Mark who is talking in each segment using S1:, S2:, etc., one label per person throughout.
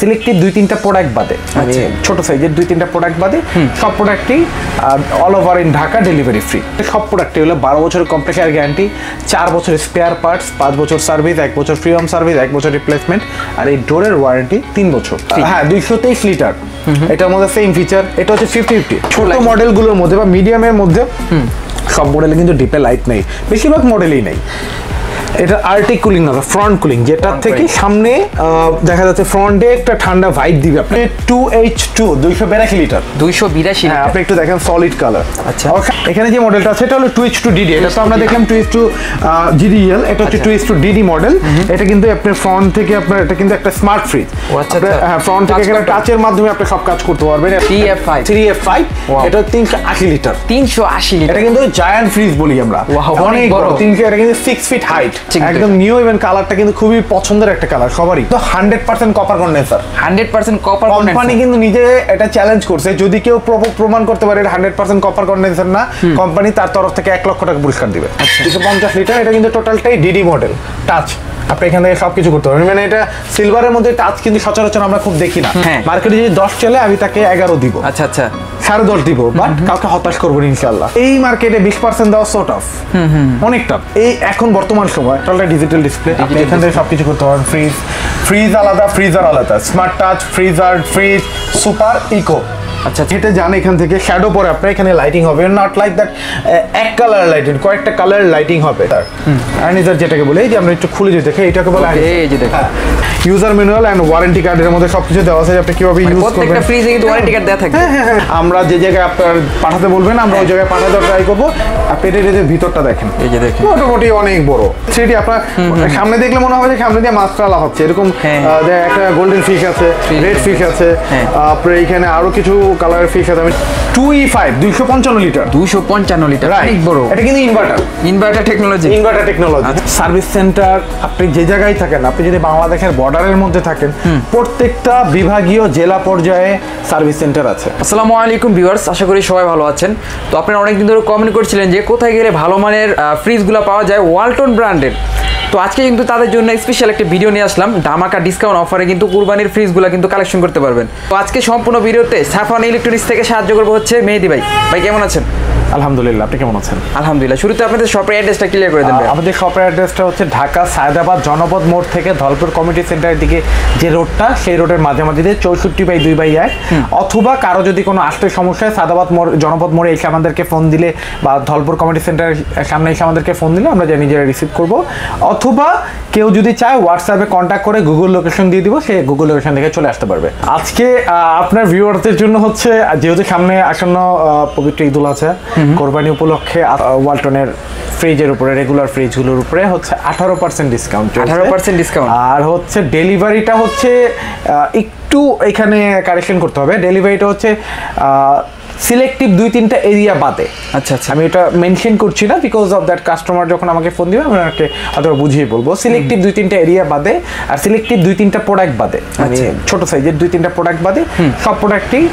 S1: Selective 2-3টা product বাদে, মানে ছোট সাইজের 2-3টা প্রোডাক্ট বাদে সব প্রোডাক্টই all over in Dhaka delivery free. সব প্রোডাক্টই হলো 12 বছরের কম্প্রেসার গ্যারান্টি, 4 বছরের স্পেয়ার পার্টস, 5 বছর সার্ভিস, 1 বছর ফ্রি হোম সার্ভিস, 1 বছর রিপ্লেসমেন্ট, আর এই ডোরের ওয়ারেন্টি 3 বছর। হ্যাঁ, 223 লিটার, এটার মধ্যে সেম ফিচার। এটা হচ্ছে 50-50 ছোট মডেলগুলোর মধ্যে বা মিডিয়ামের মধ্যে, সব মডেলে কিন্তু ডিপে লাইট নেই, বেশিরভাগ মডেলেই নেই। এটা আর্টিক কুলিং আছে, ফ্রন্ট কুলিং, যেটা থেকে সামনে দেখা যাচ্ছে ফ্রন্টে একটা ঠান্ডা ভাইব দিবে। আপনি 2H2 282 লিটার,
S2: 282।
S1: হ্যাঁ, আপনি একটু দেখেন সলিড কালার।
S2: আচ্ছা,
S1: এখানে যে মডেলটা আছে এটা হলো 2H2 DD। এটা তো আমরা দেখলাম 2H2 GDL, এটা হচ্ছে 2H2 DD মডেল। এটা কিন্তু আপনার ফ্রন্ট থেকে আপনার, এটা কিন্তু একটা স্মার্ট ফ্রিজ। হ্যাঁ, ফ্রন্ট থেকে এখানে টাচের মাধ্যমে আপনি সব কাজ করতে পারবেন। 3F5, এটা 380 লিটার।
S2: 380 লিটার,
S1: এটা কিন্তু জায়ান্ট ফ্রিজ বলি আমরা, অনেক বড়। এটা কিন্তু 6 ফিট হাইট, একদম নিউ। ইভেন কালারটা কিন্তু খুবই পছন্দের একটা কালার সবারই। তো 100% copper condenser,
S2: 100% copper condenser.
S1: Company কিন্তু নিজে এটা চ্যালেঞ্জ করছে, যদি কেউ প্রমাণ করতে পারে এটা 100% কপার কন্ডেন্সার না, কোম্পানি তার তরফ থেকে 1 লক্ষ টাকা পুরস্কার দিবে। 250 লিটার। এটা কিন্তু টোটালটাই ডিডি মডেল, টাচ। আপনি এখান থেকে সবকিছু করতে পারবেন। মানে এটা সিলভারের মধ্যে টাচ কিন্তু সচরাচর আমরা খুব দেখি না। মার্কেটে যদি 10 চলে, আমি তাকে 11 দিব।
S2: আচ্ছা আচ্ছা,
S1: 10.5 দিব, বাট কাউকে হতাশ করবো না ইনশাআল্লাহ। এই মার্কেটে 20% দেওয়া সো টাফ, অনেক টাফ। এই এখন বর্তমান সময় টোটালটা ডিজিটাল ডিসপ্লে, আপনি এখান থেকে সবকিছু করতে পারবেন। ফ্রিজ আলাদা, ফ্রিজার আলাদা, smart touch, freezer, fridge, super, eco. আচ্ছা, এটা জানেন এখান থেকে শ্যাডো পরে আপনার এখানে লাইটিং হবে, নট লাইক দ্যাট এক কালার লাইটিং, কয়েকটা কালার লাইটিং হবে। আর্নিজার যেটাকে বলে, এই যে আমরা একটু খুলে যদি দেখে, এটাকে বলে
S2: এই যে দেখেন
S1: ইউজার ম্যানুয়াল এন্ড ওয়ারেন্টি কার্ডের মধ্যে সবকিছু দেওয়া আছে, আপনি কিভাবে ইউজ করবেন।
S2: প্রত্যেকটা ফ্রিজে কিন্তু ওয়ারেন্টি কার্ড দেওয়া থাকে।
S1: হ্যাঁ, আমরা যে জায়গায় আপনার পাঠাতে বলবেন আমরা ওই জায়গায় পাঠাতে ট্রাই করব। আপনি এটা যে ভিতরটা দেখেন,
S2: এই যে দেখেন,
S1: মোটামুটি অনেক বড়। সেটি আপনার সামনে দেখলে মনে হবে যে সামনে দিয়ে মাছ ফেলা হচ্ছে, এরকম একটা গোল্ডেন ফিশ আছে, রেড ফিশ আছে, আপনার এখানে আরো কিছু কালারের ফিশ আছে। 2E5 255 লিটার,
S2: 255 লিটার, অনেক বড়।
S1: এটা কিন্তু ইনভার্টার টেকনোলজি। সার্ভিস সেন্টার, আপনি যে জায়গায় থাকেন, আপনি যদি বাংলাদেশের বর্ডারের মধ্যে থাকেন, প্রত্যেকটা বিভাগীয় জেলা পর্যায়ে সার্ভিস সেন্টার আছে।
S2: আসসালামু আলাইকুম ভিউয়ার্স, আশা করি সবাই ভালো আছেন। তো আপনারা অনেকদিন ধরে কমেন্ট করছিলেন যে কোথায় গেলে ভালো মানের ফ্রিজগুলো পাওয়া যায় ওয়ালটন ব্র্যান্ডের। তো আজকে কিন্তু তাদের জন্য স্পেশাল একটা ভিডিও নিয়ে আসলাম, ধামাকা ডিসকাউন্ট অফারে কিন্তু কুরবানির ফ্রিজগুলো কিন্তু কালেকশন করতে পারবেন। তো আজকে সম্পূর্ণ ভিডিওতে সাফওয়ান ইলেকট্রনিক্স থেকে সাহায্য করবো হচ্ছে মেহেদি ভাই। ভাই কেমন আছেন?
S1: আলহামদুলিল্লাহ, আপনি কেমন আছেন?
S2: আলহামদুলিল্লাহ। শুরুতে আপনাদের শপের অ্যাড্রেসটা ক্লিয়ার করে দেন।
S1: আমাদের শপের অ্যাড্রেসটা হচ্ছে ঢাকা সায়দাবাদ জনপথ মোড় থেকে ধলপুর কমিউনিটি সেন্টারের দিকে যে রোডটা, সেই রোডের মাঝামাঝি 64/2/1, অথবা কারো যদি কোনো আসতে সমস্যা হয় সায়দাবাদ মোড় জনপথ মোড়ে এসে আমাদেরকে ফোন দিলে বা ধলপুর কমিউনিটি সেন্টারের সামনে এসে আমাদেরকে ফোন দিলে আমরা নিজেরা রিসিভ করব। অথবা কেউ যদি চায় হোয়াটসঅ্যাপে কন্ট্যাক্ট করে গুগল লোকেশন দিয়ে দিব, সে গুগল লোকেশন থেকে চলে আসতে পারবে। আজকে আপনার ভিউয়ারদের জন্য হচ্ছে, যেহেতু সামনে আসন্ন পবিত্র ঈদুল আজহা, কোরবানি উপলক্ষে ওয়ালটনের ফ্রিজের উপরে, রেগুলার ফ্রিজগুলোর উপরে হচ্ছে 18% ডিসকাউন্ট।
S2: 18% ডিসকাউন্ট।
S1: আর হচ্ছে ডেলিভারিটা হচ্ছে একটু এখানে কারেকশন করতে হবে। ডেলিভারিটা হচ্ছে সিলেক্টিভ 2-3টা এরিয়া বাদে।
S2: আচ্ছা আচ্ছা,
S1: আমি এটা মেনশন করছি না, বিকজ অফ দ্যাট কাস্টমার যখন আমাকে ফোন দিবে আমি ওনাকে অথবা বুঝিয়ে বলবো। সিলেক্টিভ 2-3টা এরিয়া বাদে আর সিলেক্টিভ 2-3টা প্রোডাক্ট বাদে, মানে ছোট সাইজের 2-3টা প্রোডাক্ট বাদে সব প্রোডাক্টই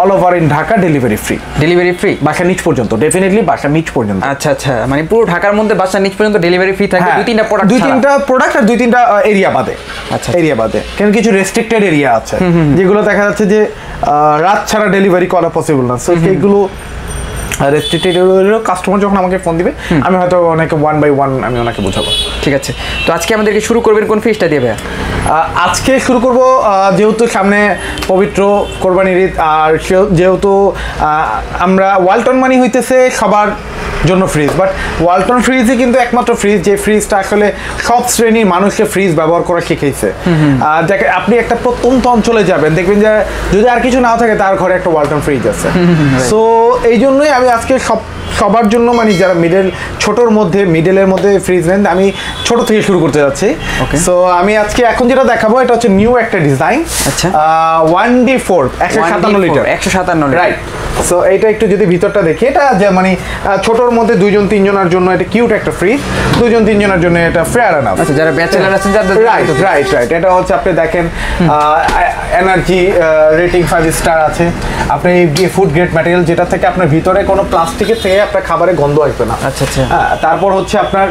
S1: all over in Dhaka delivery free. Delivery free বাসা নিচ পর্যন্ত, ডেফিনেটলি বাসা নিচ পর্যন্ত।
S2: আচ্ছা আচ্ছা, মানে পুরো ঢাকার মধ্যে বাসা নিচ পর্যন্ত ডেলিভারি ফ্রি থাকে। 2-3টা
S1: প্রোডাক্ট আর 2-3টা এরিয়া বাদে। আচ্ছা, এরিয়া বাদে কেন কিছু রেস্ট্রিক্টেড এরিয়া আছে যেগুলো দেখা যাচ্ছে যে রাত ছাড়া ডেলিভারি করা পসিবল না। সো এইগুলো রেস্ট্রিক্টেড কাস্টমার যখন আমাকে ফোন দিবে আমি হয়তো ওনাকে 1 by 1 আমি ওনাকে বোঝাবো।
S2: ঠিক আছে, তো আজকে আমাদেরকে শুরু করবেন কোন ফ্রিজটা দিয়ে ভাইয়া?
S1: আজকে শুরু করব, যেহেতু সামনে পবিত্র কোরবানির ঈদ, আর যেহেতু আমরা ওয়ালটন মানি হইতেছে সবার জন্য ফ্রিজ, বাট ওয়ালটন ফ্রিজই কিন্তু একমাত্র ফ্রিজ যে ফ্রিজটা আসলে সব শ্রেণীর মানুষকে ফ্রিজ ব্যবহার করা শিখিয়েছে। দেখেন, আপনি একটা প্রত্যন্ত অঞ্চলে যাবেন, দেখবেন যে যদি আর কিছু না থাকে তার ঘরে একটা ওয়ালটন ফ্রিজ আছে। সো এই জন্যই আমি আজকে সবার জন্য, মানে যারা ছোটোর মধ্যে মিডলের মধ্যে ফ্রিজ নেন, আমি ছোট থেকে শুরু করতে যাচ্ছি। সো আমি আজকে এখন যেটা দেখাবো এটা হচ্ছে নিউ একটা ডিজাইন। আচ্ছা, 1D4 157 লিটার,
S2: 157
S1: রাইট। সো এইটা একটু যদি ভিতরটা দেখি, এটা যে মানে ছোটর মধ্যে 2-3 জনের জন্য এটা কিউট একটা ফ্রিজ, 2-3 জনের জন্য এটা ফেয়ার এনাফ।
S2: আচ্ছা, যারা ব্যাচেলর আছেন যাদের,
S1: রাইট। এটা হচ্ছে আপনি দেখেন এনার্জি রেটিং 5 স্টার আছে। আপনি ফুড গ্রেড ম্যাটেরিয়াল, যেটা থেকে আপনার ভিতরে কোনো প্লাস্টিকের থেকে আপনার খাবারে গন্ধ আসবে না।
S2: আচ্ছা আচ্ছা।
S1: তারপর হচ্ছে আপনার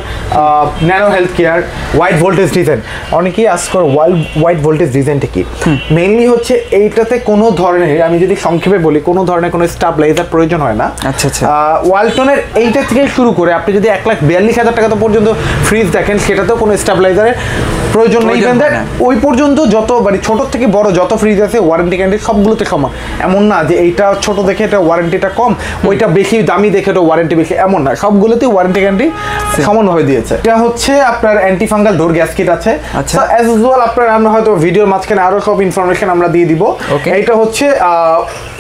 S1: nano health care, wide voltage design. অনেকেই আস্ক করে ওয়াইড ভোল্টেজ ডিজাইনটা কি। মেইনলি হচ্ছে এইটাতে কোনো ধরনের, আমি যদি সংক্ষেপে বলি, কোনো ধরনের কোনো স্টাবলাইজার প্রয়োজন হয় না।
S2: আচ্ছা আচ্ছা।
S1: ওয়ালটনের এইটা থেকে শুরু করে আপনি যদি 1,42,000 টাকা পর্যন্ত ফ্রিজ দেখেন, সেটাতেও কোনো স্টাবলাইজারের প্রয়োজন নেই। ওই পর্যন্ত যত মানে ছোট থেকে বড় যত ফ্রিজ আছে ওয়ারেন্টি গ্যারান্টি সবগুলোতে সমান। এমন না যে এইটা ছোট দেখে এটা ওয়ারেন্টিটা কম, ওইটা বেশি দামি দেখে এটা ওয়ারেন্টি বেশি, এমন না, সবগুলোতেই ওয়ারেন্টি গ্যারান্টি সমান হয়ে দিয়েছে। এটা হচ্ছে আপনার অ্যান্টি ফাঙ্গাল ডোর গ্যাসকিট আছে।
S2: আচ্ছা,
S1: অ্যাজ ইউজুয়াল আপনার আমরা হয়তো ভিডিওর মাঝখানে আরো সব ইনফরমেশন আমরা দিয়ে দিব। এইটা হচ্ছে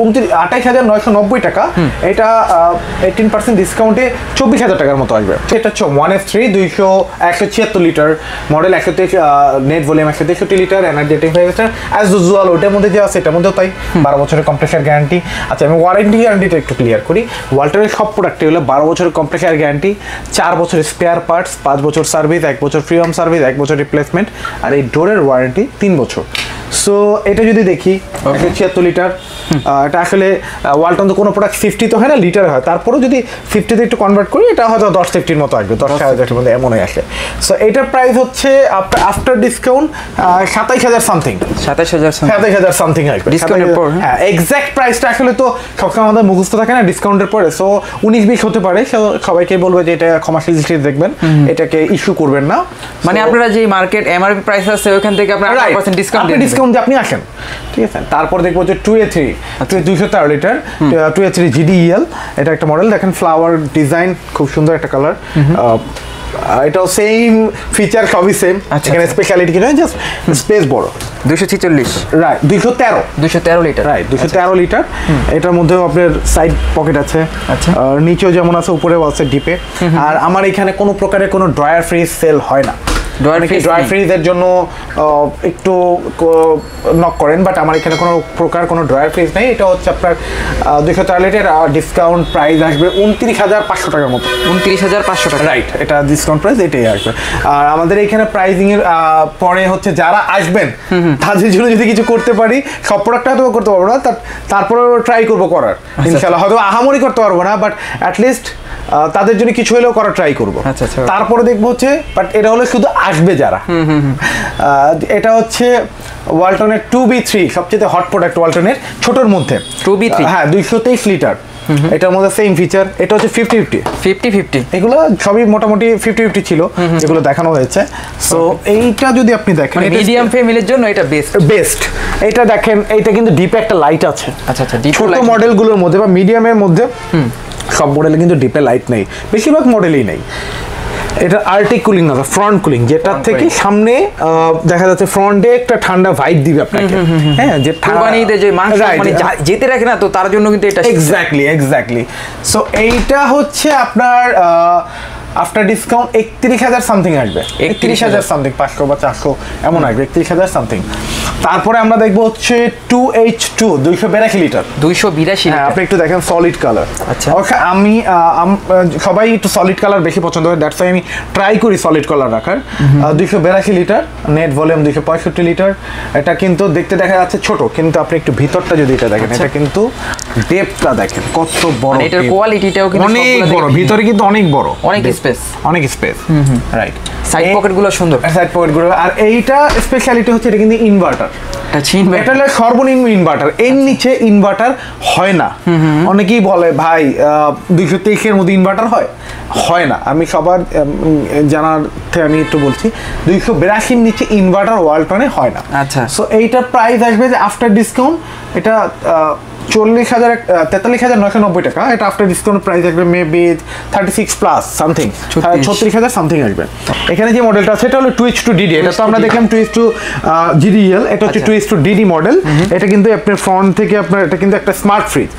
S1: 28,990 টাকা। এটা 18% ডিসকাউন্টে 24,000 টাকার মতো আসবে। এটা হচ্ছে 1F3 176 litre model, 123 net volume, 163 litre, energetic হয়ে গেছে অ্যাজ ইউজুয়াল। ওটার মধ্যে যে আছে এটার মধ্যেও তাই 12 বছরের কম্প্রেসার গ্যারান্টি। আচ্ছা, আমি ওয়ারেন্টি গ্যারান্টিটা একটু ক্লিয়ার করি। ওয়ালটনের সব প্রোডাক্টে হলো 12 বছরের কম্প্রেসার গ্যারান্টি, 4 বছরের স্পেয়ার পার্টস, 5 বছর সার্ভিস, 1 বছর ফ্রি হোম সার্ভিস, 1 বছর রিপ্লেসমেন্ট, আর এই ডোরের ওয়ারেন্টি 3 বছর। সো এটা যদি দেখি 176 লিটার, এটা আসলে ওয়ালটন তো কোনো প্রোডাক্ট 50 তো হয় না, লিটার হয়। তারপরেও যদি 50-তে একটু কনভার্ট করি, এটা হয়তো 10-50 মতো আসবে, 10,000 মধ্যে এমনই আসে। সো এটার প্রাইস হচ্ছে আফটার ডিসকাউন্ট 27,000 সামথিং, 27,000 সামথিং আসবে ডিসকাউন্টের পর। হ্যাঁ, এক্সাক্ট প্রাইসটা আসলে তো সবসময় আমাদের মুখস্থ থাকে না ডিসকাউন্টের পরে। সো 19-20 হতে পারে। সবাইকে বলবো যে এটা কমার্শিয়াল লিস্টে দেখবেন, এটাকে ইস্যু করবেন না।
S2: মানে আপনারা যে মার্কেট এমআরপি প্রাইস আছে ওখান থেকে আপনারা 8% ডিসকাউন্ট
S1: যে আপনি আসেন, ঠিক আছে। তারপর দেখবো যে 2A3 213 লিটার 2A3 GDEL, এটা একটা মডেল। দেখেন ফ্লাওয়ার ডিজাইন, খুব সুন্দর একটা কালার। এটাও সেম ফিচার, সবই সেম। এখানে স্পেশালিটি কি নয়, জাস্ট স্পেস বড়।
S2: 246
S1: রাইট, 213 লিটার, রাইট 213 লিটার। এটার মধ্যেও আপনার সাইড পকেট আছে, নিচেও যেমন আছে উপরেও আছে ডিপে। আর আমার এখানে কোনো প্রকারের কোনো ড্রয়ার ফ্রিজ সেল হয় না। ড্রাই ফ্রিজের জন্য একটু নক করেন, বাট আমার এখানে কোনো প্রকার কোনো ড্রয়ার ফ্রিজ নেই। এটা হচ্ছে আপনার 204 লিটার, ডিসকাউন্ট প্রাইস আসবে 29,500 টাকার মতো।
S2: 29,500 টাকা,
S1: রাইট, এটা ডিসকাউন্ট প্রাইস এটাই আসবে। আর আমাদের এখানে প্রাইজিং এর পরে হচ্ছে যারা আসবেন তাদের জন্য যদি কিছু করতে পারি, সব প্রোডাক্টটা হয়তো করতে পারবো না, তারপরেও ট্রাই করবো করার, ইনশাআল্লাহ। হয়তো আহামরি করতে পারবো না, বাট অ্যাটলিস্ট তাদের জন্য কিছু হলেও করার ট্রাই করবো। তারপরে দেখবো হচ্ছে, বাট এটা হলো শুধু আসবে যারা। এটা হচ্ছে ওয়ালটনের 2B3, সবচেয়ে হট প্রোডাক্ট ওয়ালটনের, ছোটর মধ্যে 2B3। হ্যাঁ, 223 লিটার, এটার মধ্যে সেম ফিচার। এটা হচ্ছে 50-50, এগুলো সবই মোটামুটি 50-50 ছিল যেগুলো দেখানো হয়েছে। সো এইটা যদি আপনি দেখেন,
S2: মিডিয়াম ফ্যামিলির জন্য এটা
S1: বেস্ট। এটা দেখেন, এইটা কিন্তু ডিপে একটা লাইট আছে।
S2: আচ্ছা আচ্ছা,
S1: ছোট মডেলগুলোর মধ্যে বা মিডিয়ামের মধ্যে সব মডেলে কিন্তু ডিপে লাইট নেই, বেশিরভাগ মডেলেই নেই। এটা আর্টিক কুলিং আছে, ফ্রন্ট কুলিং, যেটা থেকে সামনে দেখা যাচ্ছে ফ্রন্টে একটা ঠান্ডা ভাইব দিবে আপনাকে। হ্যাঁ, যে
S2: কুরবানিতে যে মাংস মানে যেতে রাখে না, তো তার জন্য কিন্তু এটা
S1: এক্স্যাক্টলি। সো এইটা হচ্ছে আপনার আফটার ডিসকাউন্ট 31,000 সামথিং আসবে, 31,000 সামথিং, 500 বা 400 এমন আসবে, 31,000 সামথিং। তারপরে আমরা দেখবো হচ্ছে 2H2 282 লিটার।
S2: 282,
S1: হ্যাঁ, আপনি একটু দেখেন সলিড কালার।
S2: আচ্ছা,
S1: আমি সবাই একটু সলিড কালার বেশি পছন্দ করে, দ্যাটস ওয়াই আমি ট্রাই করি সলিড কালার রাখার। 282 লিটার, নেট ভলিউম 265 লিটার। এটা কিন্তু দেখতে দেখা যাচ্ছে ছোট, কিন্তু আপনি একটু ভিতরটা যদি এটা দেখেন, এটা কিন্তু ডেপথটা দেখেন কত বড়,
S2: এটার কোয়ালিটিটাও কিন্তু
S1: অনেক বড়, ভিতরে কিন্তু অনেক বড়,
S2: অনেক স্পেস।
S1: রাইট,
S2: সাইড পকেটগুলো সুন্দর,
S1: সাইড পকেটগুলো। আর এইটা স্পেশালিটি হচ্ছে এটা কিন্তু ইনভার্টার। এটা হলো সর্বনিম্ন ইনভার্টার, এর নিচে ইনভার্টার হয় না। অনেকেই বলে ভাই 223 এর মধ্যে ইনভার্টার হয় না। আমি সবার জানার থেকে আমি একটু বলছি, 282 নিচে ইনভার্টার ওয়ালটনে হয় না।
S2: আচ্ছা,
S1: সো এইটার প্রাইস আসবে যে আফটার ডিসকাউন্ট এটা 43,990 টাকা। এটা আফটার ডিসকাউন্ট প্রাইস আসবে মেবি 36 প্লাস সামথিং, 36,000 সামথিং আসবে। এখানে যে মডেলটা আছে এটা হলো 2H2 DD। এটা তো আমরা দেখলাম 2H2 GDEL, এটা হচ্ছে 2H2 DD মডেল। এটা কিন্তু আপনার ফ্রন্ট থেকে আপনার, এটা কিন্তু একটা স্মার্ট ফ্রিজ।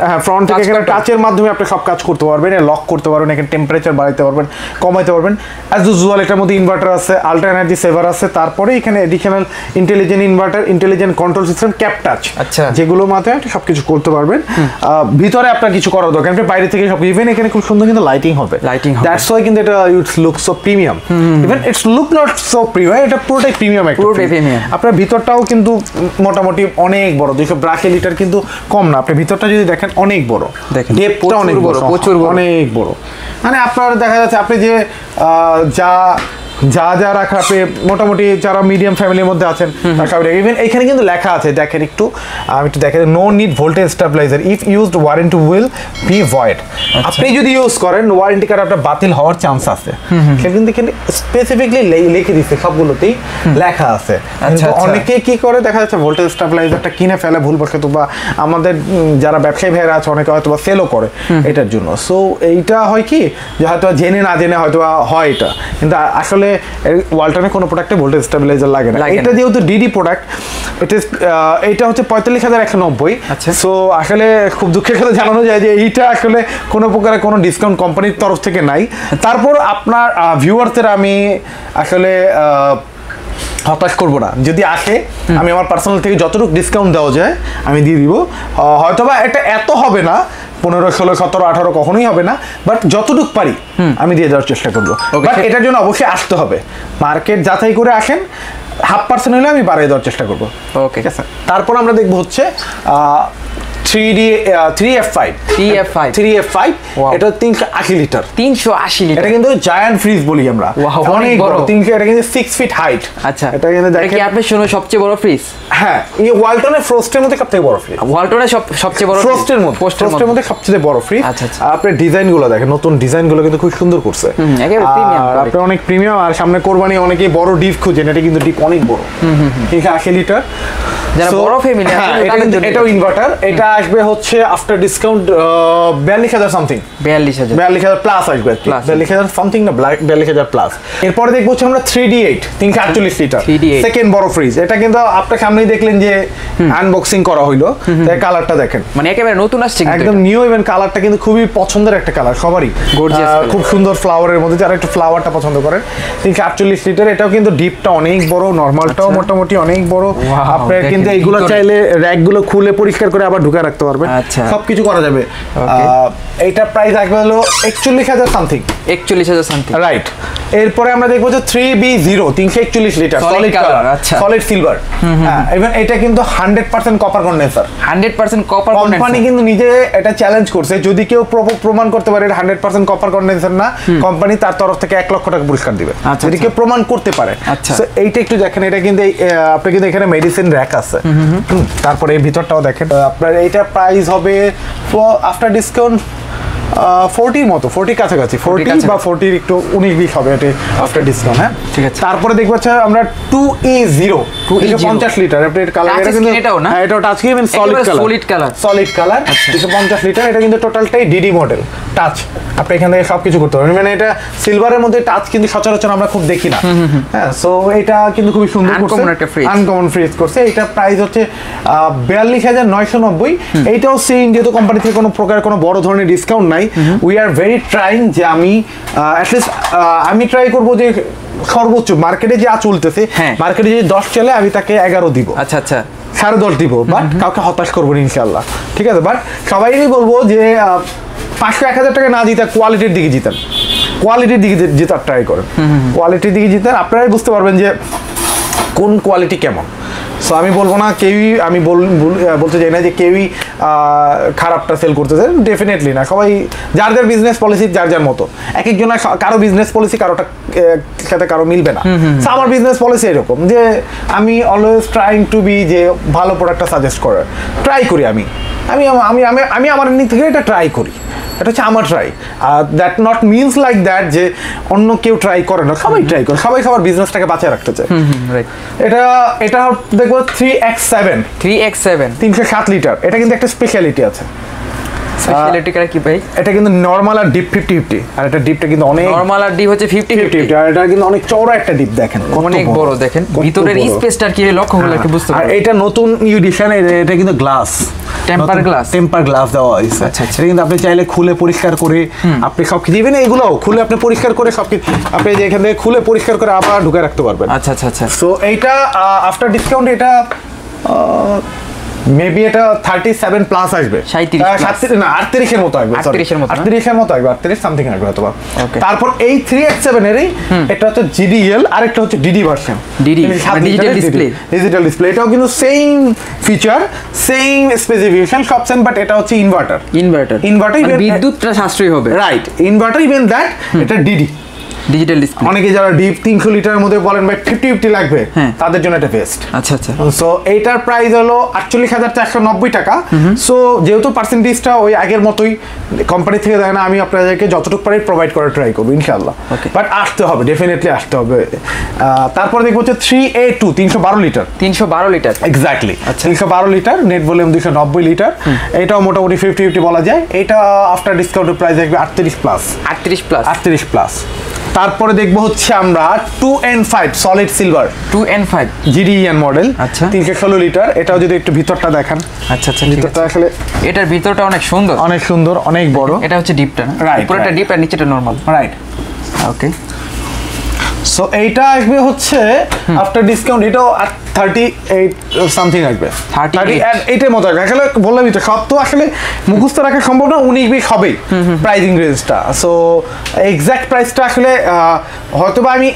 S1: হ্যাঁ, ফ্রন্ট থেকে এখানে টাচের মাধ্যমে আপনি সব কাজ করতে পারবেন, লক করতে পারবেন, এখানে টেম্পারেচার বাড়াতে পারবেন, কমাইতে পারবেন। অ্যাজ ইউজুয়াল এটার মধ্যে ইনভার্টার আছে, আল্ট্রা এনার্জি সেভার আছে। তারপরে এখানে additional intelligent inverter, intelligent control system, cap touch, যেগুলো মাধ্যমে সবকিছু করতে পারবেন। ভিতরে আপনার কিছু করার দরকার, আপনি বাইরে থেকে সব ইভেন এখানে খুব সুন্দর কিন্তু লাইটিং হবে, দ্যাটস ওয়াই কিন্তু এটা it's look so premium, even it's look not so premium, এটা পুরোটাই প্রিমিয়াম একটা। আপনার ভিতরটাও কিন্তু মোটামুটি অনেক বড়, 282 লিটার কিন্তু কম না। আপনি ভিতরটা যদি দেখেন অনেক বড়, ডেপটা অনেক বড়, প্রচুর অনেক বড়। মানে আপনার দেখা যাচ্ছে আপনি যে যা রাখা, আপনি মোটামুটি যারা মিডিয়াম ফ্যামিলির মধ্যে আছেন ইভেন এখানে কিন্তু লেখা আছে, দেখেন একটু, আমি একটু দেখেন, no need voltage stabiliser if used warranty will be void. আপনি যদি ইউজ করেন ওয়ারেন্টি কার্ড আপনার বাতিল হওয়ার চান্স আছে, কিন্তু এখানে স্পেসিফিকলি লিখে দিচ্ছে, সবগুলোতেই লেখা আছে। অনেকে কি করে দেখা যাচ্ছে ভোল্টেজ স্টেবিলাইজারটা কিনে ফেলে ভুলবশত, বা আমাদের যারা ব্যবসায়ী ভাইয়েরা আছে অনেকে হয়তো সেলও করে এটার জন্য। সো এইটা হয় কি যে হয়তো জেনে না জেনে হয়তো হয় এটা, কিন্তু আসলে ওয়ালটনের কোনো প্রোডাক্টে ভোল্টেজ স্টেবিলাইজার লাগে না। এটা যেহেতু ডিডি প্রোডাক্ট, এটা হচ্ছে 45,190। সো আসলে খুব দুঃখের সাথে জানানো যায় যে এইটা আসলে কোনো প্রকারের কোনো ডিসকাউন্ট কোম্পানির তরফ থেকে নাই। তারপর আপনার ভিউয়ার্সদের আমি আসলে হতাশ করবো না, যদি আসে আমি আমার পার্সোনাল থেকে যতটুকু ডিসকাউন্ট দেওয়া যায় আমি দিয়ে দিব। হয়তোবা এটা এত হবে না, 15, 16, 17, 18 কখনোই হবে না, বাট যতটুকু পারি আমি দিয়ে দেওয়ার চেষ্টা করবো। বাট এটার জন্য অবশ্যই আসতে হবে, মার্কেট যাচাই করে আসেন, 0.5% হলে আমি বাড়িয়ে দেওয়ার চেষ্টা করবো। ওকে, ঠিক আছে। তারপর আমরা দেখবো হচ্ছে 3F5 এটা 380 লিটার, 380 লিটার। এটা কিন্তু জায়ান্ট ফ্রিজ বলি আমরা, অনেক বড়, এটা কিন্তু 6 ফিট হাইট। আচ্ছা, এটা কিন্তু দেখেন
S2: আপনি শুনুন সবচেয়ে বড় ফ্রিজ।
S1: হ্যাঁ, এই ওয়ালটনের ফ্রস্টের মধ্যে সবথেকে বড় ফ্রিজ, ওয়ালটনের সবচেয়ে বড় ফ্রস্টের মধ্যে সবচেয়ে বড় ফ্রিজ। আচ্ছা, আপনার ডিজাইনগুলো দেখেন, নতুন ডিজাইনগুলো কিন্তু খুব সুন্দর করছে, একেবারে প্রিমিয়াম, আপনি অনেক প্রিমিয়াম। আর সামনে কোরবানি অনেকেই বড় ডিপ খুঁজেন, এটা কিন্তু ডিপ অনেক বড়, 380 লিটার। যারা বড় ফ্যামিলি আছে এটাও ইনভার্টার, এটা আসবে হচ্ছে আফটার ডিসকাউন্ট 42,000 সামথিং, 42,000 প্লাস আসবে, 42,000 সামথিং না 42,000 প্লাস। এরপরে দেখবো হচ্ছে আমরা 3D8 348 লিটার সেকেন্ড বড় ফ্রিজ। এটা কিন্তু আপনার সামনেই দেখলেন যে আনবক্সিং করা হইলো, তাই কালারটা দেখেন,
S2: মানে একেবারে নতুন আসছে,
S1: একদম নিউ। ইভেন কালারটা কিন্তু খুবই পছন্দের একটা কালার সবারই, খুব সুন্দর ফ্লাওয়ারের মধ্যে, যারা একটু ফ্লাওয়ারটা পছন্দ করেন। 348 লিটার, এটাও কিন্তু ডিপটা অনেক বড়, নরমালটাও মোটামুটি অনেক বড়। আপনার কিন্তু এইগুলো চাইলে র‍্যাকগুলো খুলে পরিষ্কার করে আবার ঢুকে রাখতে পারবেন, সবকিছু করা যাবে। এইটা প্রাইস আসবে হলো 41,000 সামথিং, 41,000 সামথিং, রাইট। এরপরে আমরা দেখবো যে 3B0 341 লিটার সলিড কালার, আচ্ছা, সলিড সিলভার। হ্যাঁ, ইভেন এটা কিন্তু 100% copper condenser, 100% copper condenser. Company কিন্তু নিজে এটা চ্যালেঞ্জ করছে, যদি কেউ প্রমাণ করতে পারে এটা 100% কপার কন্ডেন্সার না, কোম্পানি তার তরফ থেকে 1 লক্ষ টাকা পুরস্কার দিবে, যদি কেউ প্রমাণ করতে পারে। আচ্ছা, এইটা একটু দেখেন, এটা কিন্তু আপনি কিন্তু এখানে মেডিসিন র‍্যাক আছে। তারপরে এই ভিতরটাও দেখেন, আপনার এইটা প্রাইস হবে আফটার ডিসকাউন্ট 40 মতো, 40 কাছাকাছি, 40 বা 40 একটু 19-20 হবে এটা আফটার ডিসকাউন্ট। হ্যাঁ, ঠিক আছে। তারপরে দেখবো হচ্ছে আমরা 2E0 250 লিটার, আপনার কালার, এটা কিন্তু এটাও না, এটা touch screen and solid colour 250 litre. এটা কিন্তু টোটালটাই ডিডি মডেল টাচ, আপনি এখান থেকে সবকিছু করতে পারবেন। মানে এটা সিলভারের মধ্যে টাচ কিন্তু সচরাচর আমরা খুব দেখি না। হ্যাঁ, সো এটা কিন্তু খুবই সুন্দর করছে, আনকমন ফ্রিজ করছে। এটা প্রাইস হচ্ছে 42,990। এইটাও সেম, যেহেতু কোম্পানি থেকে কোনো প্রকার কোনো বড় ধরনের ডিসকাউন্ট নাই, উই আর ভেরি ট্রাইং যে আমি অ্যাটলিস্ট আমি ট্রাই করবো যে সর্বোচ্চ মার্কেটে যা চলতেছে, মার্কেটে যদি 10 চলে আমি তাকে 11 দিব, আচ্ছা আচ্ছা 10.5 দিব, বাট কাউকে হতাশ করবো না ইনশাল্লাহ, ঠিক আছে। বাট সবাইকেই বলবো যে 500-1000 টাকা না জিতে কোয়ালিটির দিকে জিতেন, কোয়ালিটির দিকে জেতার ট্রাই করেন, কোয়ালিটির দিকে জিতেন, আপনারাই বুঝতে পারবেন যে কোন কোয়ালিটি কেমন। সো আমি বলবো না কেউই, আমি বলতে চাই না যে কেউই খারাপটা সেল করতেছে, ডেফিনেটলি না। সবাই যার যার বিজনেস পলিসি যার যার মতো, এক একজনের কারো বিজনেস পলিসি কারোটা সাথে কারো মিলবে না। আমার বিজনেস পলিসি এরকম যে আমি অলওয়েজ ট্রাইং টু বি, যে ভালো প্রোডাক্টটা সাজেস্ট করার ট্রাই করি। আমি আমি আমি আমি আমার দিক থেকে এটা ট্রাই করি, এটা হচ্ছে আমার try. That not means like that যে অন্য কেউ ট্রাই করে না, সবাই ট্রাই করে, সবাই সবার বিজনেসটাকে বাঁচিয়ে রাখতে চায়। এটা দেখবো 3X7 307 লিটার। এটা কিন্তু একটা স্পেশালিটি আছে, স্পেশালিটিটা কি ভাই? এটা কিন্তু নরমাল আর ডিপ 50-50, আর এটা ডিপটা কিন্তু অনেক, নরমাল আর ডিপ হচ্ছে 50-50, আর এটা কিন্তু অনেক চওড়া একটা ডিপ, দেখেন অনেক বড়, দেখেন ভিতরের স্পেসটা কি লক্ষ্য করলে কি বুঝতে পারবেন। আর এটা নতুন এডিশন, এটা কিন্তু গ্লাস, টেম্পার গ্লাস দেওয়া হয়েছে। আচ্ছা, এটা কিন্তু আপনি চাইলে খুলে পরিষ্কার করে আপনি সবকিছু দিবেন, এগুলো খুলে আপনি পরিষ্কার করে সবকিছু আপনি এখান থেকে খুলে পরিষ্কার করে আবার ঢুকে রাখতে পারবেন। আচ্ছা আচ্ছা আচ্ছা। সো এইটা আফটার ডিসকাউন্ট এটা মেবি এটা 37 প্লাস আসবে, 37 না 38 এর মতো আসবে, 38 এর মতো আসবে, 38 সামথিং আসবে অথবা। তারপর এই 3X7 এরই এটা হচ্ছে GDL আর একটা হচ্ছে DD ভার্সন, ডিজিটাল ডিসপ্লে। এটাও কিন্তু সেম ফিচার, সেম স্পেসিফিকেশন সব সেম, বাট এটা হচ্ছে ইনভার্টার,
S2: বিদ্যুৎটা সাশ্রয়ী হবে,
S1: রাইট। ইনভার্টার ইভেন দ্যাট এটা DD
S2: ডিজিটাল ডিসপ্লে।
S1: অনেকে যারা ডিপ 300 লিটারের মধ্যে বলেন ভাই 50-50 লাগবে, তাদের জন্য এটা বেস্ট।
S2: আচ্ছা আচ্ছা।
S1: সো এইটার প্রাইস হলো 48,490 টাকা। সো যেহেতু পার্সেন্টেজটা ওই আগের মতোই কোম্পানি থেকে দেয় না, আমি আপনাদেরকে যতটুকু পারি প্রোভাইড করার ট্রাই করবো ইনশাআল্লাহ, বাট আসতে হবে, ডেফিনেটলি আসতে হবে। তারপরে দেখবো হচ্ছে 3A2 312 litre,
S2: 312 litre
S1: exactly 312 litre, net volume 290 litre. এটাও মোটামুটি 50-50 বলা যায়। এটা আফটার ডিসকাউন্টের প্রাইস আসবে 38 প্লাস, 38 প্লাস। তারপরে দেখবো হচ্ছে আমরা 2N5 solid silver,
S2: 2N5
S1: GDEN model,
S2: আচ্ছা
S1: 316 লিটার। এটাও যদি একটু ভিতরটা দেখান।
S2: আচ্ছা আচ্ছা,
S1: ভিতরটা আসলে
S2: এটার ভিতরটা অনেক সুন্দর, অনেক বড়। এটা হচ্ছে ডিপটা,
S1: রাইট,
S2: পুরোটা ডিপ আর নিচেটা নরমাল,
S1: রাইট।
S2: ওকে।
S1: সো এইটা আসবে হচ্ছে আফটার ডিসকাউন্ট এটাও 38 সামথিং আসবে, 38 এর মতো আসবে। আসলে বললামই তো সব তো আসলে মুখস্থ রাখা সম্ভব না, 19-20 হবেই প্রাইসিং রেঞ্জটা। সো এক্স্যাক্ট প্রাইসটা আসলে হয়তো বা আমি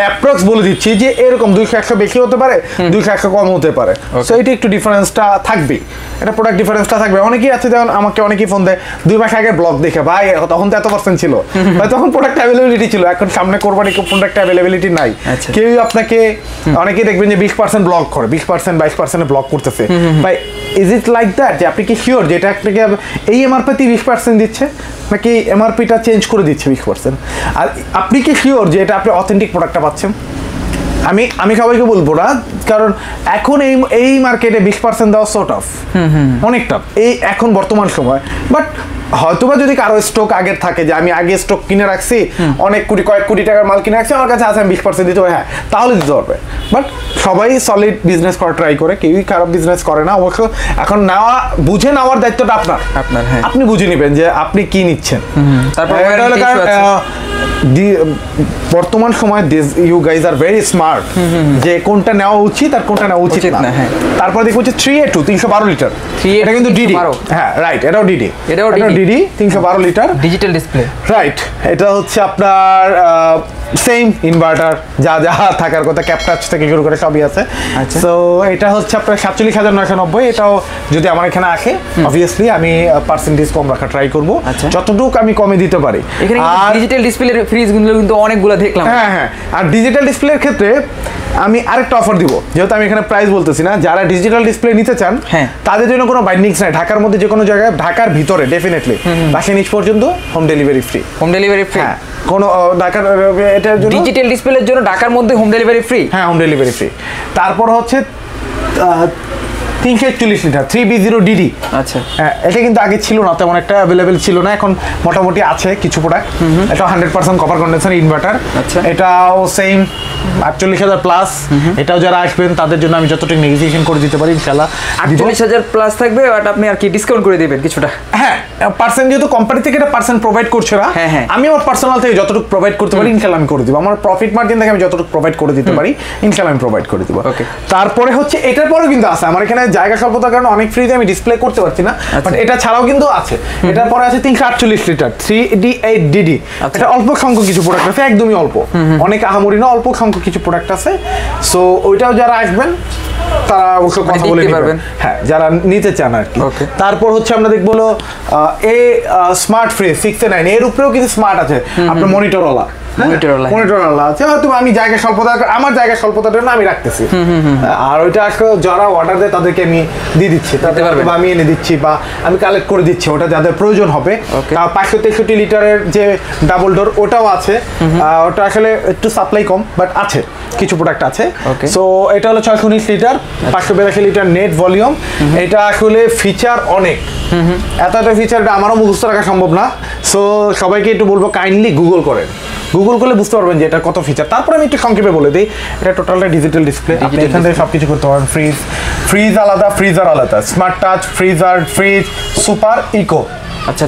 S1: অ্যাপ্রক্স বলে দিচ্ছি যে এরকম 200-100 বেশি হতে পারে, 200-100 কম হতে পারে। সো এটা একটু ডিফারেন্সটা থাকবেই, এটা প্রোডাক্ট ডিফারেন্সটা থাকবে। অনেকেই আছে যেমন আমাকে অনেকেই ফোন দেয় 2 মাস আগের ব্লগ দেখে, ভাই তখন তো এত পার্সেন্ট ছিল, ভাই তখন প্রোডাক্ট অ্যাভেলেবিলিটি ছিল, এখন সামনে কোরবানি প্রোডাক্ট অ্যাভেলেবিলিটি নাই। কেউ আপনাকে অনেকেই দেখবেন যে 20% ব্লগ করে, 20% 22% ব্লগ করতেছে। ভাই ইজ ইট লাইক দ্যাট যে আপনি কি শিওর যে এটা আপনাকে এই এমআরপি 20% দিচ্ছে নাকি এমআরপিটা চেঞ্জ করে দিচ্ছে 20%? আর আপনি কি শিওর যে এটা আপনি অথেন্টিক প্রোডাক্টটা পাচ্ছেন? আমি সবাইকে বলবো না, কারণ এখন এই মার্কেটে 20% দেওয়া সো টাফ, অনেক টাফ এই এখন বর্তমান সময়। বাট হয়তোবা যদি কারো স্টক আগের থাকে যে আমি আগে স্টক কিনে রাখছি, অনেক কয়েক কোটি টাকার মাল কিনে রাখছি, আমার কাছে আছে, আমি 20% দিতে হবে, হ্যাঁ তাহলে দিতে পারবে। বাট সবাই সলিড বিজনেস করা ট্রাই করে, কেউই খারাপ বিজনেস করে না। অবশ্য এখন বুঝে নেওয়ার দায়িত্বটা আপনার, আপনি বুঝে নেবেন যে আপনি কি নিচ্ছেন। বর্তমান সময় you guys are very smart যে কোনটা নেওয়া উচিত আর কোনটা নেওয়া উচিত না। তারপর দেখবো হচ্ছে 3A2 312 লিটার, এটা কিন্তু DD, হ্যাঁ রাইট, এটাও DD 312 litre
S2: digital display,
S1: right. এটা হচ্ছে আপনার সেম ইনভার্টার যা যা থাকার কথা, ক্যাপ টাচ থেকে শুরু করে সবই আছে। সো এটা হচ্ছে আপনার 47,990। এটাও যদি আমার এখানে আসে অবভিয়াসলি আমি পার্সেন্টেজ কম রাখা ট্রাই করবো, যতটুকু আমি কমে দিতে পারি।
S2: আর ডিজিটাল ডিসপ্লের ফ্রিজগুলো কিন্তু অনেকগুলো দেখলাম,
S1: হ্যাঁ। আর ডিজিটাল ডিসপ্লের ক্ষেত্রে আমি আরেকটা অফার দিব, যেহেতু আমি এখানে প্রাইস বলতেছি না। যারা ডিজিটাল ডিসপ্লে নিতে চান তাদের জন্য কোনো বাইন্ডিংস নাই, ঢাকার মধ্যে যে কোনো জায়গায়, ঢাকার ভিতরে ডেফিনেটলি বাসা নিচ পর্যন্ত হোম ডেলিভারি ফ্রি, হ্যাঁ কোনো ঢাকার এটার জন্য
S2: ডিজিটাল ডিসপ্লের জন্য ঢাকার মধ্যে হোম ডেলিভারি ফ্রি,
S1: হ্যাঁ হোম ডেলিভারি ফ্রি। তারপর হচ্ছে 341 লিটার 3B0 DD, আচ্ছা হ্যাঁ এটা কিন্তু আগে ছিল না, তেমন একটা অ্যাভেলেবেল ছিল না, এখন মোটামুটি আছে কিছু প্রোডাক্ট। এটা 100% কপার কন্ডেন্সার ইনভার্টার, এটাও সেম 48,000 প্লাস। এটাও যারা আসবেন তাদের জন্য আমি যতটুকু নেগোসিয়েশন করে দিতে পারি ইনশাআল্লাহ।
S2: 48,000 প্লাস থাকবে, বাট আপনি আর কি ডিসকাউন্ট করে দিবেন কিছুটা?
S1: হ্যাঁ পার্সেন্ট, যেহেতু কোম্পানি থেকে এটা পার্সেন্ট প্রোভাইড করছে না, আমি আমার পার্সোনাল থেকে যতটুকু প্রোভাইড করতে পারি ইনশাআল্লাহ আমি করে দিব। আমার প্রফিট মার্জিন থেকে আমি যতটুকু প্রোভাইড করে দিতে পারি ইনশাআল্লাহ আমি প্রোভাইড করে দিব। তারপরে হচ্ছে এটার পরেও কিন্তু আছে আমার এখানে জায়গা স্বল্পতার কারণে অনেক ফ্রিতে আমি ডিসপ্লে করতে পারছি না, বাট এটা ছাড়াও কিন্তু আছে। এটার পরে আছে 348 লিটার 3D8 DD, এটা অল্প সংখ্যক কিছু প্রোডাক্ট আছে, একদমই অল্প, অনেক আহামরি না, অল্প সংখ্যক কিছু প্রোডাক্ট আছে। সো ওইটাও যারা আসবেন তারা অবশ্য কথা বলে নিতে পারবেন, হ্যাঁ যারা নিতে চান আর কি। তারপর হচ্ছে আমরা দেখবো হলো স্মার্ট ফ্রিজ 6A9, এর উপরেও কিছু স্মার্ট আছে, আপনার মনিটরওয়ালা আছে, হয়তো আমি জায়গা স্বল্পতা, আমার জায়গা স্বল্পতার জন্য আমি রাখতেছি। আর ওইটা যারা অর্ডার দেয় তাদেরকে আমি দিয়ে দিচ্ছি, তাদের আমি এনে দিচ্ছি বা আমি কালেক্ট করে দিচ্ছি, ওটা যাদের প্রয়োজন হবে। 563 লিটারের যে ডাবল ডোর ওটাও আছে, ওটা আসলে একটু সাপ্লাই কম, বাট আছে কিছু প্রোডাক্ট আছে। সো এটা হলো 619 লিটার 582 লিটার নেট ভলিউম। এটা আসলে ফিচার অনেক, এত ফিচার আমারও মুখস্থ রাখা সম্ভব না। সো সবাইকে একটু বলবো কাইন্ডলি গুগল করেন, গুগল করলে বুঝতে পারবেন যে এটা কত ফিচার। তারপরে আমি একটু সংক্ষেপে বলে দিই, এটা টোটালটা ডিজিটাল ডিসপ্লে, আপনি এখান থেকে সব কিছু করতে পারেন। ফ্রিজ আলাদা, ফ্রিজার আলাদা, smart touch, fridge, super, eco, আচ্ছা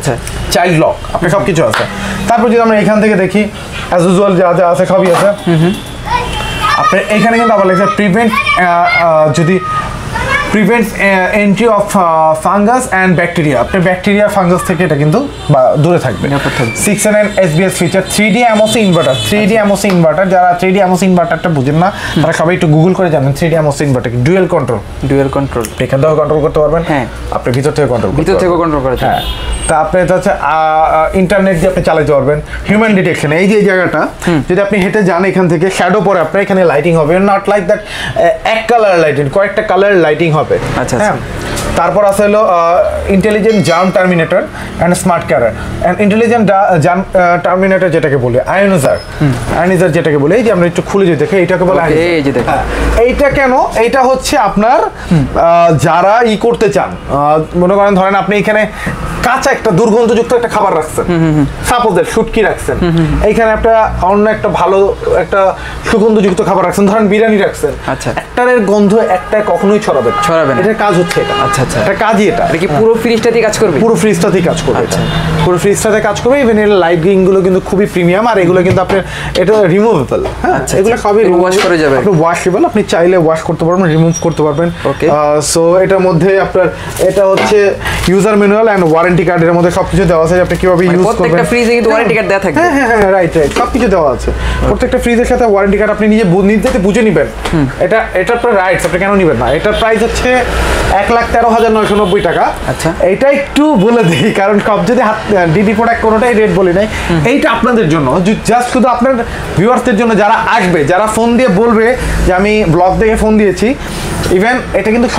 S1: চাইল্ড লক, আপনি সব কিছু আছে। তারপর যদি আমরা এখান থেকে দেখি অ্যাজ ইউজুয়াল যা যা আছে সবই আছে। আপনি এখানে কিন্তু আবার লেখা প্রিভেন্ট, যদি prevents entry of fungus and bacteria. আপনার ব্যাকটেরিয়া ফাঙ্গাস থেকে এটা কিন্তু দূরে থাকবে। 6 SBS feature 3D AMOS inverter. 3D AMOS inverter, যারা 3D AMOS ইনভার্টারটা বুঝেন না তারা সবাই একটু গুগল করে জানেন 3D AMOS ইনভার্টার কি। ডুয়াল কন্ট্রোল এখান থেকে কন্ট্রোল করতে পারবেন,
S2: হ্যাঁ
S1: আপনি ভিতর থেকে কন্ট্রোল
S2: করা যায়।
S1: হ্যাঁ, তা আপনি হচ্ছে ইন্টারনেট দিয়ে আপনি চালাতে পারবেন। হিউম্যান ডিটেকশন, এই যে জায়গাটা যদি আপনি হেঁটে যান এখান থেকে শ্যাডো পরে আপনার এখানে লাইটিং হবে, নট লাইক দ্যাট এক কালার লাইটিং, কয়েকটা কালার লাইটিং হবে।
S2: আচ্ছা,
S1: হ্যাঁ। তারপর আছে হলো intelligent germ terminator and smart ক্যারার। And intelligent germ terminator যেটাকে বলে আয়োনাইজার যেটাকে বলে, এই যে আমরা একটু খুলে যদি দেখি এইটাকে বলে এইটা কেন, এইটা হচ্ছে আপনার যারা করতে চান, মনে করেন ধরেন আপনি এখানে কাঁচা একটা দুর্গন্ধযুক্ত একটা খাবার রাখছেন, সাপোজ শুটকি রাখছেন, এইখানে একটা অন্য একটা ভালো একটা সুগন্ধযুক্ত খাবার রাখছেন, ধরেন বিরিয়ানি রাখছেন,
S2: আচ্ছা,
S1: একটার গন্ধ একটা কখনোই ছড়াবে না। এটার কাজ হচ্ছে এটা।
S2: আচ্ছা আচ্ছা,
S1: এটা কাজই এটা।
S2: এটা কি পুরো ফ্রিজটাতেই কাজ করবে? পুরো ফ্রিজটাতেই কাজ করবে।
S1: আচ্ছা, পুরো ফ্রিজটাতে কাজ করবে। ইভেন এর লাইটিং গুলো কিন্তু খুবই প্রিমিয়াম, আর এগুলো কিন্তু আপনার এটা রিমুভেবল। হ্যাঁ, এগুলো সবই
S2: ওয়াশ করা যাবে,
S1: আপনি ওয়াশেবল, আপনি চাইলে ওয়াশ করতে পারবেন, রিমুভ করতে পারবেন। সো এটার মধ্যে আপনার এটা হচ্ছে ইউজার ম্যানুয়াল এন্ড ওয়ারেন্টি কার্ডের মধ্যে সবকিছু দেওয়া আছে, আপনি কিভাবে ইউজ করবেন।
S2: প্রত্যেকটা ফ্রিজে কিন্তু ওয়ারেন্টি কার্ড দেওয়া থাকে।
S1: হ্যাঁ হ্যাঁ হ্যাঁ, রাইট রাইট, সবকিছু দেওয়া আছে। প্রত্যেকটা ফ্রিজের সাথে ওয়ারেন্টি কার্ড আপনি নিজে বুঝে নেবেন। এটা আপনার রাইটস, আপনি কেন নেবেন না। এটার প্রাইস হচ্ছে 1,13,990 টাকা।
S2: আচ্ছা,
S1: এইটা একটু বলে দিই, কারণ সব যদি ডিডি প্রোডাক্ট কোনোটাই রেট বলি নাই। এইটা আপনাদের জন্য, জাস্ট শুধু আপনার ভিউয়ার্সদের জন্য, যারা আসবে, যারা ফোন দিয়ে বলবে যে আমি ব্লগ দেখে ফোন দিয়েছি। ইভেন এটা কিন্তু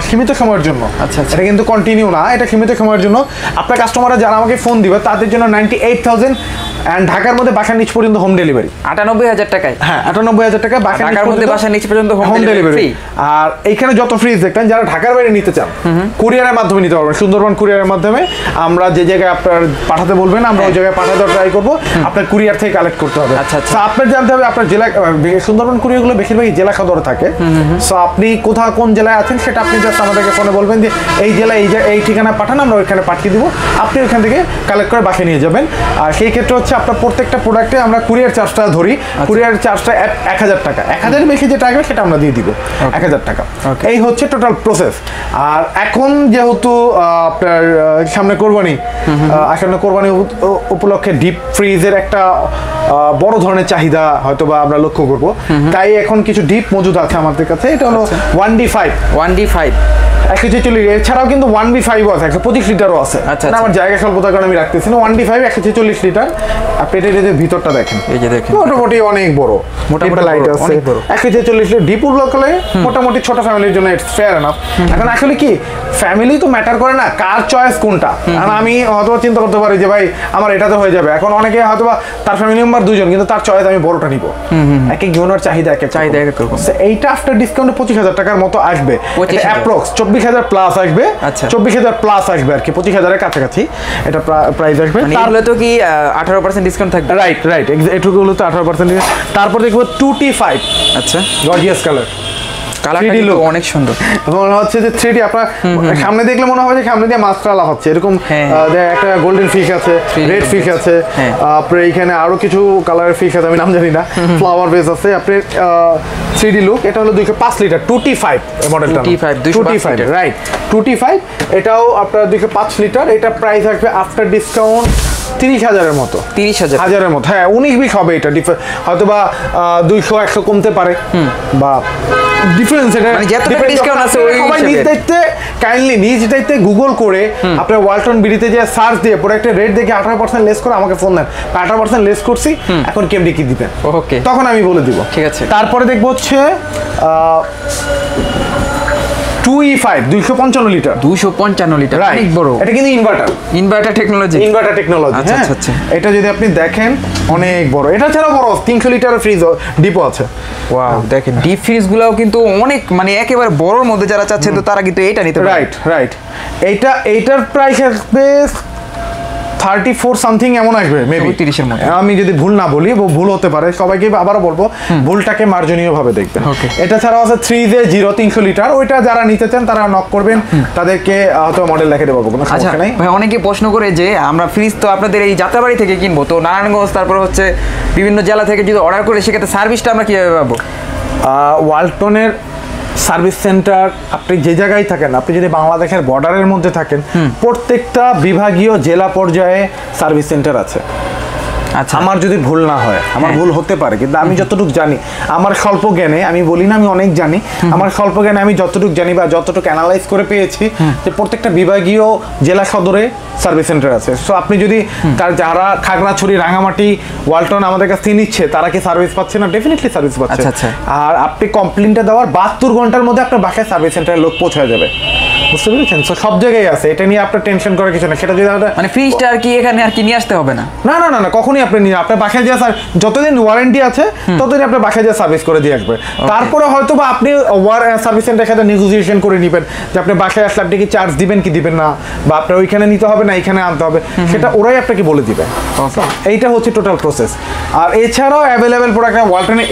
S1: সীমিত সময়ের জন্য।
S2: আচ্ছা,
S1: এটা কিন্তু কন্টিনিউ না, এটা সীমিত সময়ের জন্য। আপনার কাস্টমাররা যারা আমাকে ফোন দিবে তাদের জন্য 98,000 এন্ড ঢাকার মধ্যে বাসার নিচ পর্যন্ত হোম ডেলিভারি।
S2: 98,000 টাকায়?
S1: হ্যাঁ, 98,000 টাকা
S2: ঢাকার মধ্যে বাসার নিচ পর্যন্ত হোম ডেলিভারি।
S1: আর এইখানে যত ফ্রিজ দেখতেন, যারা ঢাকার বাইরে নিতে চান কুরিয়ারের মাধ্যমে নিতে পারবেন। সুন্দরবন কুরিয়ারের মাধ্যমে আমরা যে জায়গায় আপনার পাঠাতে বলবেন, আমরা ওই জায়গায় পাঠাতে ট্রাই করবো। আপনার কুরিয়ার থেকে কালেক্ট করতে হবে।
S2: আচ্ছা আচ্ছা,
S1: আপনার জানতে হবে আপনার জেলা, সুন্দরবন কুরিয়ারগুলো বেশিরভাগই জেলা সদরে থাকে। সো আপনি কোন জেলায় আছেন সেটা আপনি জাস্ট আমাদেরকে ফোনে বলবেন যে এই জেলায় এই ঠিকানা পাঠান, আমরা ওইখানে পাঠিয়ে দিব। আপনি ওইখান থেকে কালেক্ট করে বাসায় নিয়ে যাবেন। আর সেই ক্ষেত্রে হচ্ছে আপনার প্রত্যেকটা প্রোডাক্টে আমরা কুরিয়ার চার্জটা ধরি। কুরিয়ার চার্জটা 1,000 টাকা, 1,000 বেশি যে টাকা সেটা আমরা দিয়ে দিব, 1,000 টাকা। এই হচ্ছে টোটাল প্রসেস। আর এখন যেহেতু আপনার সামনে কোরবানি, আসলে কোরবানি উপলক্ষে ডিপ ফ্রিজের একটা বড় ধরনের চাহিদা হয়তো বা আমরা লক্ষ্য করব, তাই এখন কিছু ডিপ মজুদ আছে আমাদের কাছে। এটা হলো 1D5 146। এছাড়াও কিন্তু 1B5 আছে, 125 লিটারও আছে।
S2: আচ্ছা,
S1: আমার জায়গা স্বল্পতার কারণে আমি রাখতেছি না। 1D5 146 litre. আপনি এটা যে ভিতরটা দেখেন,
S2: এই যে দেখেন,
S1: মোটামুটি অনেক বড়, মোটামুটি লাইট আছে। 146 লিটার ডিপ লোকালে মোটামুটি ছোট ফ্যামিলির জন্য ইটস ফেয়ার এনাফ। এখন আসলে কি ফ্যামিলি তো ম্যাটার করে না, কার চয়েস কোনটা। কারণ আমি হয়তো চিন্তা করতে পারি যে ভাই আমার এটাতে হয়ে যাবে। এখন অনেকে হয়তো তার ফ্যামিলি মেম্বার 2 জন, কিন্তু তার চয়েস আমি বড়টা নিব। এক এক জনের চাহিদা এক এক রকম। এইটা আফটার ডিসকাউন্টে 25,000 টাকার মতো আসবে, অ্যাপ্রক্স 24,000 প্লাস আসবে। 24,000 প্লাস আসবে আর কি, 25,000 এর কাছাকাছি এটা প্রাইস আসবে।
S2: তাহলে তো কি 18% ডিসকাউন্ট থাকবে?
S1: রাইট রাইট, এটুকুগুলো তো 18%। তারপর দেখবো 2T5।
S2: আচ্ছা,
S1: গর্জিয়াস কালার,
S2: কালারটা অনেক সুন্দর।
S1: মনে হচ্ছে যে 3D। আপনার সামনে দেখলে মনে হবে যে সামনে দিয়ে মাছটা লাফাচ্ছে, এরকম একটা গোল্ডেন ফিশ আছে, রেড ফিশ আছে, আপনার এইখানে আরো কিছু কালারের ফিশ আছে, আমি নাম জানি না, ফ্লাওয়ার বেস আছে। আপনার 3D লুক। এটা হলো 205 লিটার 2T5 মডেলটা, 2T5 রাইট, 2T5। এটাও আপনার 205 লিটার। এটা প্রাইস আসবে আফটার ডিসকাউন্ট 30,000-এর মতো, 30,000-এর মতো। হ্যাঁ, 19-20 হবে এটা, হয়তো বা 200-100 কমতে পারে বা ডিফারেন্স। এটা
S2: যতটা ডিসকাউন্ট আছে ওই
S1: সবাই নিজ দায়িত্বে, কাইন্ডলি নিজ দায়িত্বে গুগল করে আপনার ওয়ালটন বিডিতে যে সার্চ দিয়ে প্রোডাক্টের রেট দেখে 18% লেস করে আমাকে ফোন দেন, 18% লেস করছি, এখন কেমনি কি দিবেন,
S2: ওকে,
S1: তখন আমি বলে দিব।
S2: ঠিক আছে।
S1: তারপরে দেখবো হচ্ছে 2E5 255 লিটার,
S2: 255 লিটার, অনেক বড়।
S1: এটা কিন্তু ইনভার্টার টেকনোলজি।
S2: আচ্ছা আচ্ছা,
S1: এটা যদি আপনি দেখেন অনেক বড়। এটা ছাড়াও বড় 300 লিটারের ফ্রিজ ডিপো আছে।
S2: ওয়াও, দেখেন ডিপ ফ্রিজ গুলাও কিন্তু অনেক, মানে একেবারে বড়র মধ্যে যারা চাচ্ছে তো তারা কিন্তু এটা নিতে পারে।
S1: রাইট। এইটার প্রাইস আসবে 34 সামথিং এমন আসবে, মেবি 30-এর মধ্যে, আমি যদি ভুল না বলি, ভুল হতে পারে। সবাইকে আবারও বলবো ভুলটাকে মার্জনীয় ভাবে দেখবেন। এটা ছাড়াও আছে 3J0 300 লিটার। ওইটা যারা নিতে চান তারা নক করবেন, তাদেরকে হয়তো মডেল দেখে দেবো, কোনো সমস্যা নাই।
S2: ভাই অনেকে প্রশ্ন করে যে আমরা ফ্রিজ তো আপনাদের এই যাত্রাবাড়ি থেকে কিনবো, তো নারায়ণগঞ্জ তারপর হচ্ছে বিভিন্ন জেলা থেকে যদি অর্ডার করে সেক্ষেত্রে সার্ভিসটা আমরা কিভাবে পাবো?
S1: ওয়ালটনের সার্ভিস সেন্টার আপনি যে জায়গায় থাকেন, আপনি যদি বাংলাদেশের বর্ডারের মধ্যে থাকেন, প্রত্যেকটা বিভাগীয় জেলা পর্যায়ে সার্ভিস সেন্টার আছে।
S2: আচ্ছা,
S1: আমার যদি ভুল না হয়, আমার ভুল হতে পারে, কিন্তু আমি যতটুকু জানি, আমার স্বল্প জ্ঞানে, আমি বলি না আমি অনেক জানি, আমার স্বল্প জ্ঞানে আমি যতটুকু জানি বা যতটুকু অ্যানালাইজ করে পেয়েছি যে প্রত্যেকটা বিভাগীয় জেলা সদরে সার্ভিস সেন্টার আছে। সো আপনি যদি তার যারা খাগড়াছড়ি, রাঙামাটি, ওয়ালটন আমাদের কাছ থেকে নিচ্ছে, তারা কি সার্ভিস পাচ্ছে না? ডেফিনেটলি সার্ভিস পাচ্ছে। আর আপনি কমপ্লেনটা দেওয়ার 72 ঘন্টার মধ্যে আপনার বাসায় সার্ভিস সেন্টারের লোক পৌঁছে যাবে। বুঝতে পেরেছেন? সো সব জায়গায় আছে, এটা নিয়ে আপনার টেনশন করার কিছু না। সেটা যদি
S2: মানে ফ্রিজটা আর কি এখানে আর কি নিয়ে আসতে হবে না?
S1: না না না না, কখনোই আপনি নিয়ে আপনার বাসায় যা যতদিন ওয়ারেন্টি আছে ততদিন আপনার বাসায় যা সার্ভিস করে দিয়ে আসবে। তারপরে হয়তো বা আপনি সার্ভিস সেন্টারের সাথে নেগোসিয়েশন করে নেবেন যে আপনি বাসায় আসলে আপনি কি চার্জ দিবেন কি দিবেন না, বা আপনার ওইখানে নিতে হবে না এখানে আনতে হবে, সেটা ওরাই আপনাকে বলে দিবে। এইটা হচ্ছে টোটাল প্রসেস। আর এছাড়াও অ্যাভেলেবেল প্রোডাক্ট ওয়ালটনের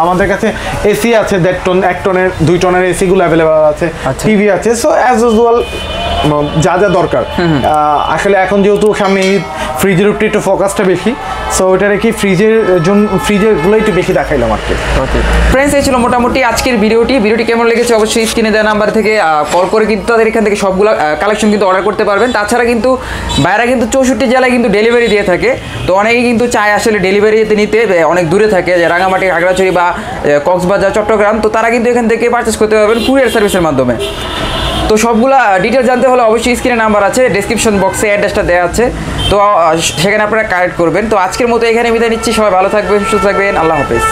S1: আমাদের কাছে এসি আছে 1.5 টন 1 টনের 2 টনের এসিগুলো অ্যাভেলেবেল আছে, টিভি আছে। সো অ্যাজ ইউজুয়াল যা যা দরকার। আসলে এখন যেহেতু সামনে ফ্রিজের উপরে একটু ফোকাসটা বেশি, সো ওইটা রেখে ফ্রিজেরগুলো একটু বেশি দেখাইলাম আর কি।
S2: ওকে ফ্রেন্ডস, এই ছিল মোটামুটি আজকের ভিডিওটি কেমন লেগেছে অবশ্যই স্ক্রিনে দেওয়া নাম্বার থেকে কল করে কিন্তু তাদের এখান থেকে সবগুলো কালেকশন কিন্তু অর্ডার করতে পারবেন। তাছাড়া কিন্তু বাইরে কিন্তু 64 জেলায় কিন্তু ডেলিভারি দিয়ে থাকে। তো অনেকেই কিন্তু চায় আসলে ডেলিভারিতে নিতে, অনেক দূরে থাকে, যে রাঙামাটি, খাগড়াছড়ি বা কক্সবাজার, চট্টগ্রাম, তো তারা কিন্তু এখান থেকে পারচেস করতে পারবেন কুরিয়ার সার্ভিসের মাধ্যমে। তো সবগুলা ডিটেলস জানতে হলে অবশ্যই স্ক্রিনে নাম্বার আছে, ডেসক্রিপশন বক্সে অ্যাড্রেসটা দেওয়া আছে, তো সেখানে আপনারা কালেক্ট করবেন। তো আজকের মতো এখানে বিদায় নিচ্ছি। সবাই ভালো থাকবেন, সুস্থ থাকবেন, আল্লাহ হাফেজ।